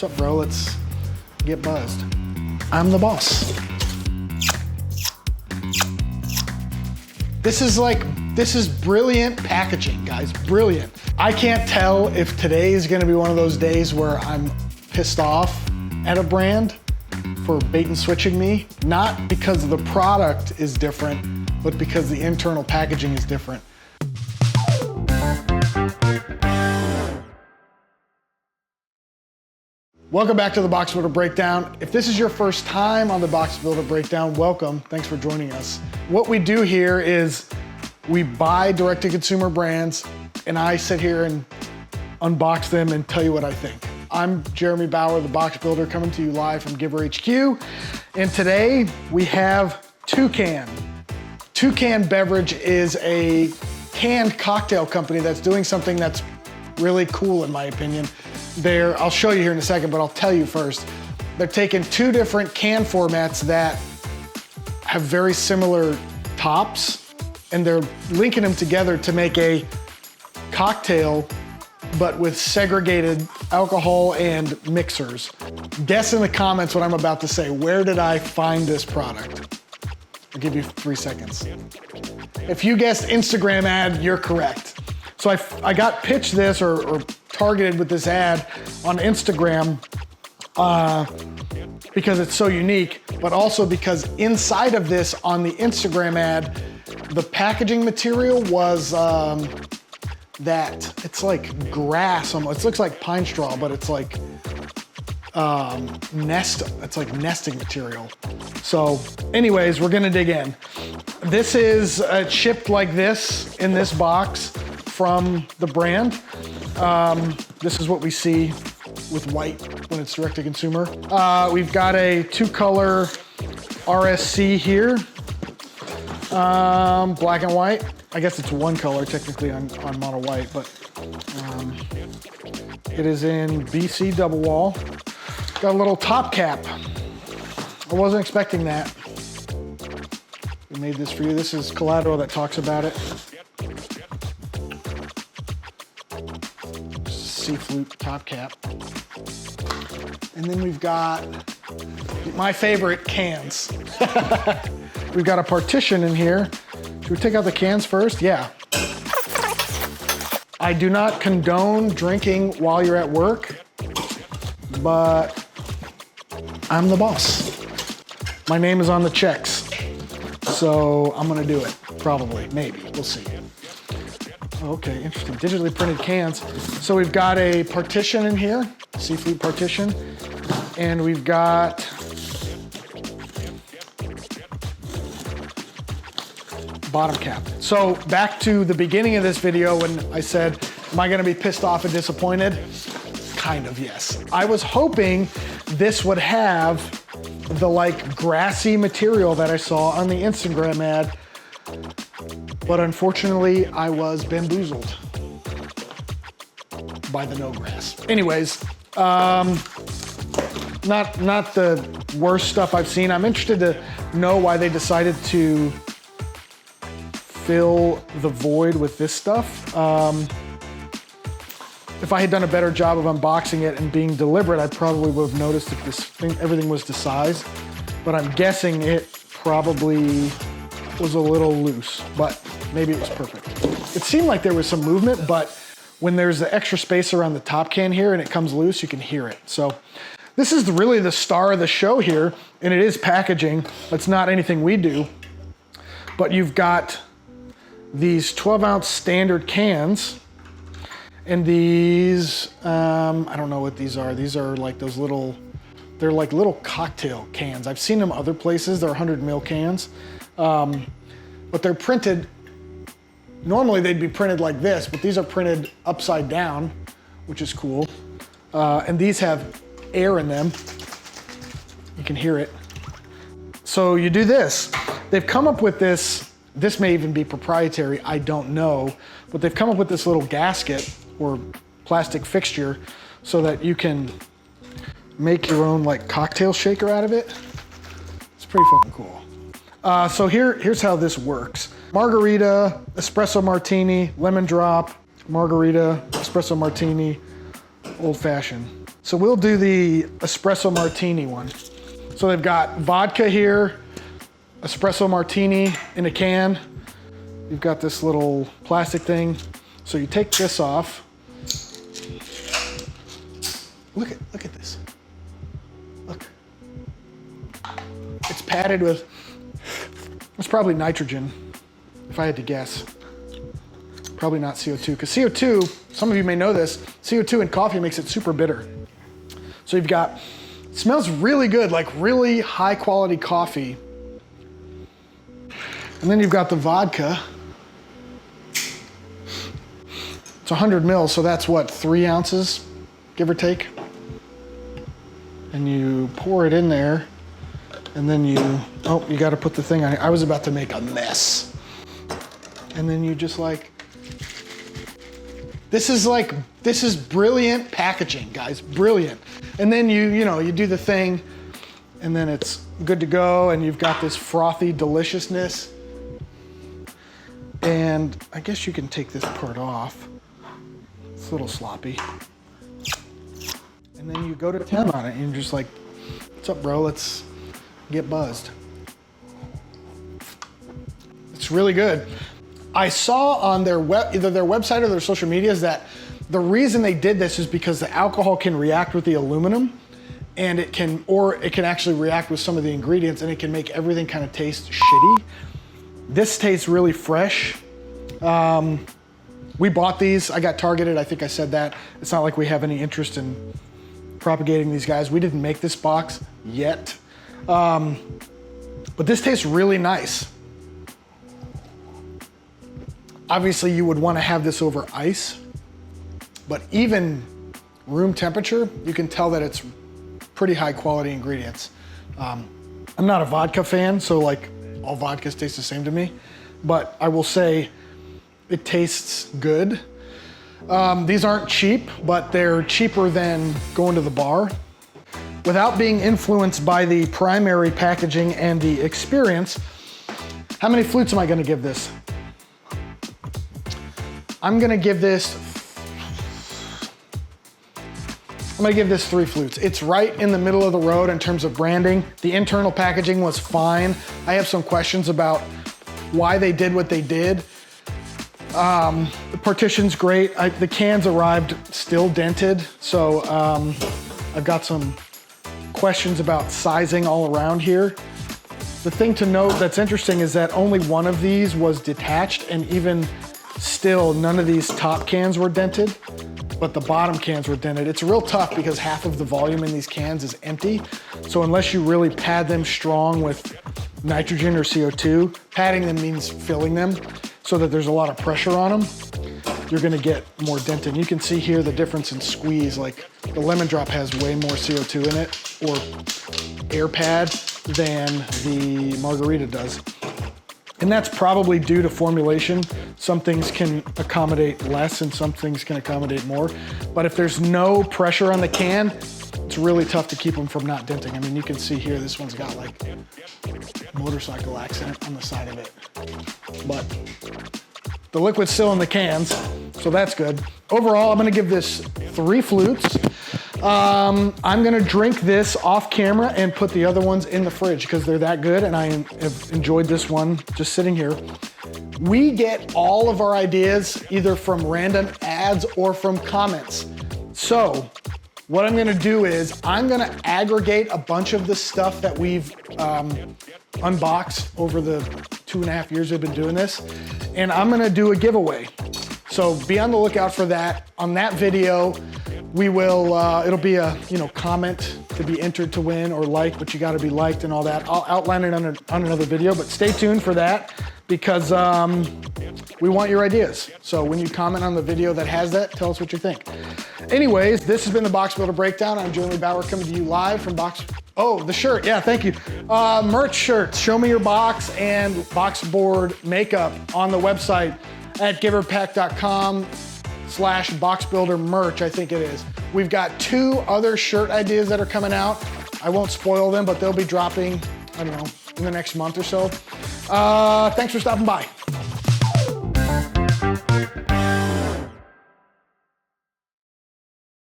What's up, bro? Let's get buzzed. I'm the boss. This is brilliant packaging, guys, brilliant. I can't tell if today is gonna be one of those days where I'm pissed off at a brand for bait and switching me, not because the product is different, but because the internal packaging is different. Welcome back to the BoxBuilder Breakdown. If this is your first time on the BoxBuilder Breakdown, welcome, thanks for joining us. What we do here is we buy direct-to-consumer brands and I sit here and unbox them and tell you what I think. I'm Jeremy Bauer, the BoxBuilder, coming to you live from Giver HQ. And today we have Toucan. Toucan Beverage is a canned cocktail company that's doing something that's really cool in my opinion. I'll show you here in a second, but I'll tell you first. They're taking two different can formats that have very similar tops, and they're linking them together to make a cocktail, but with segregated alcohol and mixers. Guess in the comments what I'm about to say. Where did I find this product? I'll give you 3 seconds. If you guessed Instagram ad, you're correct. So I got pitched this or targeted with this ad on Instagram because it's so unique, but also because inside of this on the Instagram ad, the packaging material was it's like grass almost. It looks like pine straw, but it's like it's like nesting material. So anyways, we're gonna dig in. This is shipped like this in this box from the brand. This is what we see with white when it's direct to consumer. We've got a 2-color RSC here, black and white. I guess it's 1 color technically on mono white, but it is in BC double wall. Got a little top cap. I wasn't expecting that. We made this for you. This is collateral that talks about it. Sea flute top cap. And then we've got my favorite, cans. We've got a partition in here. Should we take out the cans first? Yeah. I do not condone drinking while you're at work, but I'm the boss. My name is on the checks, so I'm gonna do it. Probably, maybe, we'll see. Okay, interesting, digitally printed cans. So we've got a partition in here, seafood partition, and we've got bottom cap. So back to the beginning of this video when I said, am I gonna be pissed off and disappointed? Kind of, yes. I was hoping this would have the like grassy material that I saw on the Instagram ad, but unfortunately I was bamboozled by the no grass. Anyways, not the worst stuff I've seen. I'm interested to know why they decided to fill the void with this stuff. If I had done a better job of unboxing it and being deliberate, I probably would have noticed if this thing, everything was to size, but I'm guessing it probably was a little loose, but maybe it was perfect. It seemed like there was some movement, but when there's the extra space around the top can here and it comes loose, you can hear it. So this is really the star of the show here, and it is packaging. It's not anything we do, but you've got these 12-ounce standard cans, and these, I don't know what these are. These are like those little, they're like little cocktail cans. I've seen them other places. They're 100 ml cans, but they're printed, normally they'd be printed like this, but these are printed upside down, which is cool. And these have air in them. You can hear it. So you do this. They've come up with this may even be proprietary, I don't know, but they've come up with this little gasket or plastic fixture so that you can make your own like cocktail shaker out of it. It's pretty fucking cool. So here's how this works. Margarita, espresso martini, lemon drop, margarita, espresso martini, old fashioned. So we'll do the espresso martini one. So they've got vodka here, espresso martini in a can. You've got this little plastic thing. So you take this off. Look at this. Look. It's padded with, it's probably nitrogen, if I had to guess. Probably not CO2, because CO2, some of you may know this, CO2 in coffee makes it super bitter. So you've got, it smells really good, like really high quality coffee. And then you've got the vodka. It's 100 mils, so that's what, 3 ounces, give or take? And you pour it in there, and then you gotta put the thing on. I was about to make a mess. And then you just like, this is brilliant packaging, guys, brilliant. And then you do the thing, and then it's good to go, and you've got this frothy deliciousness. And I guess you can take this part off. It's a little sloppy. And then you go to 10 on it, and you're just like, what's up, bro? Let's get buzzed. It's really good. I saw on their either their website or their social medias that the reason they did this is because the alcohol can react with the aluminum, and it can actually react with some of the ingredients, and it can make everything kind of taste shitty. This tastes really fresh. We bought these. I got targeted. I think I said that. It's not like we have any interest in propagating these guys. We didn't make this box yet. But this tastes really nice. Obviously, you would want to have this over ice, but even room temperature, you can tell that it's pretty high quality ingredients. I'm not a vodka fan, so like all vodkas taste the same to me, but I will say it tastes good. These aren't cheap, but they're cheaper than going to the bar. Without being influenced by the primary packaging and the experience, how many flutes am I gonna give this? I'm gonna give this 3 flutes. It's right in the middle of the road in terms of branding. The internal packaging was fine. I have some questions about why they did what they did. The partition's great. The cans arrived still dented, so I've got some questions about sizing all around here. The thing to note that's interesting is that only one of these was detached, and even still, none of these top cans were dented, but the bottom cans were dented. It's real tough because half of the volume in these cans is empty. So unless you really pad them strong with nitrogen or CO2, padding them means filling them so that there's a lot of pressure on them, you're gonna get more denting. You can see here the difference in squeeze. Like the lemon drop has way more CO2 in it, or air pad, than the margarita does. And that's probably due to formulation. Some things can accommodate less and some things can accommodate more. But if there's no pressure on the can, it's really tough to keep them from not denting. I mean, you can see here, this one's got like a motorcycle accident on the side of it. But the liquid's still in the cans, so that's good. Overall, I'm gonna give this 3 flutes. I'm gonna drink this off camera and put the other ones in the fridge because they're that good, and I have enjoyed this one just sitting here. We get all of our ideas either from random ads or from comments. So what I'm gonna do is I'm gonna aggregate a bunch of the stuff that we've unboxed over the 2.5 years we've been doing this, and I'm gonna do a giveaway. So be on the lookout for that. On that video, we will, it'll be a comment to be entered to win, or like, but you gotta be liked and all that. I'll outline it on another video, but stay tuned for that because we want your ideas. So when you comment on the video that has that, tell us what you think. Anyways, this has been the BoxBuilder Breakdown. I'm Jeremy Bauer coming to you live from the shirt, yeah, thank you. Merch shirts, show me your box and box board makeup on the website at giverpack.com/boxbuilder merch, I think it is. We've got 2 other shirt ideas that are coming out. I won't spoil them, but they'll be dropping, I don't know, in the next month or so. Thanks for stopping by.